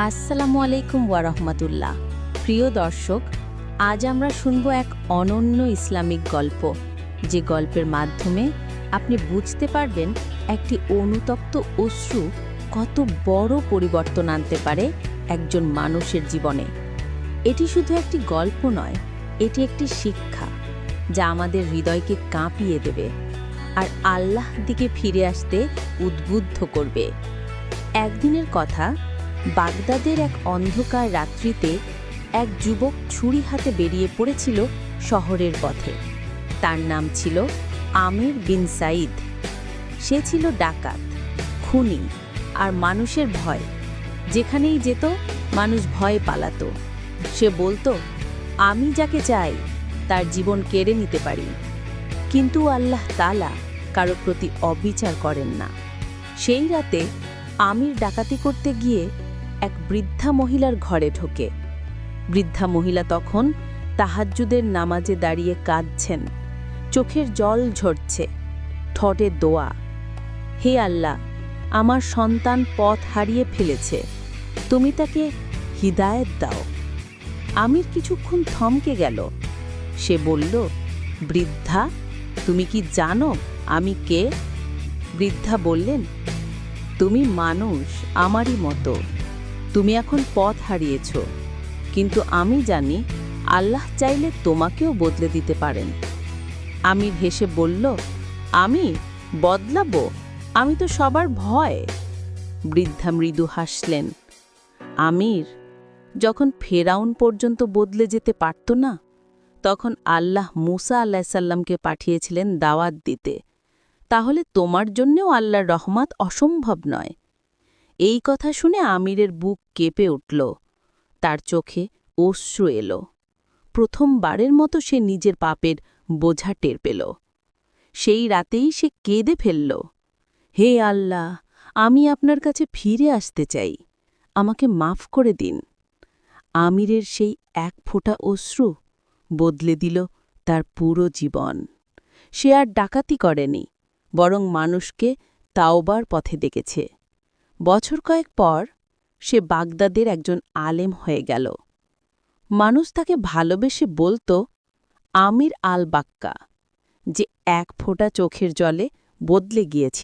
আসসালামু আলাইকুম ওয়ারহমাতুল্লাহ। প্রিয় দর্শক, আজ আমরা শুনব এক অনন্য ইসলামিক গল্প, যে গল্পের মাধ্যমে আপনি বুঝতে পারবেন একটি অনুতপ্ত অশ্রু কত বড় পরিবর্তন আনতে পারে একজন মানুষের জীবনে। এটি শুধু একটি গল্প নয়, এটি একটি শিক্ষা যা আমাদের হৃদয়কে কাঁপিয়ে দেবে আর আল্লাহ দিকে ফিরে আসতে উদ্বুদ্ধ করবে। একদিনের কথা, বাগদাদের এক অন্ধকার রাত্রিতে এক যুবক ছুরি হাতে বেরিয়ে পড়েছিল শহরের পথে। তার নাম ছিল আমির বিন সাইদ। সে ছিল ডাকাত, খুনি আর মানুষের ভয়। যেখানেই যেত মানুষ ভয়ে পালাতো। সে বলতো, আমি যাকে চাই তার জীবন কেড়ে নিতে পারি, কিন্তু আল্লাহ তাআলা কারো প্রতি অবিচার করেন না। সেই রাতে আমির ডাকাতি করতে গিয়ে এক বৃদ্ধা মহিলার ঘরে ঢোকে। বৃদ্ধা মহিলা তখন তাহাজ্জুদের নামাজে দাঁড়িয়ে কাঁদছেন, চোখের জল ঝরছে, ঠোঁটে দোয়া। হে আল্লাহ, আমার সন্তান পথ হারিয়ে ফেলেছে, তুমি তাকে হিদায়েত দাও। আমির কিছুক্ষণ থমকে গেল। সে বলল, বৃদ্ধা, তুমি কি জানো আমি কে? বৃদ্ধা বললেন, তুমি মানুষ আমারই মতো। তুমি এখন পথ হারিয়েছ, কিন্তু আমি জানি আল্লাহ চাইলে তোমাকেও বদলে দিতে পারেন। আমির হেসে বলল, আমি বদলাবো? আমি তো সবার ভয়। বৃদ্ধা মৃদু হাসলেন। আমির, যখন ফেরাউন পর্যন্ত বদলে যেতে পারত না, তখন আল্লাহ মুসা আলাইসাল্লামকে পাঠিয়েছিলেন দাওয়াত দিতে। তাহলে তোমার জন্যেও আল্লাহর রহমত অসম্ভব নয়। এই কথা শুনে আমিরের বুক কেঁপে উঠল, তার চোখে অশ্রু এলো। প্রথমবারের মতো সে নিজের পাপের বোঝা টের পেল। সেই রাতেই সে কেঁদে ফেলল, হে আল্লাহ, আমি আপনার কাছে ফিরে আসতে চাই, আমাকে মাফ করে দিন। আমিরের সেই এক ফোঁটা অশ্রু বদলে দিল তার পুরো জীবন। সে আর ডাকাতি করেনি, বরং মানুষকে তাওবার পথে ডেকেছে। বছর কয়েক পর সে বাগদাদের একজন আলেম হয়ে গেল। মানুষ তাকে ভালোবেসে বলতো আমির আল বাক্কা, যে এক ফোঁটা চোখের জলে বদলে গিয়েছে।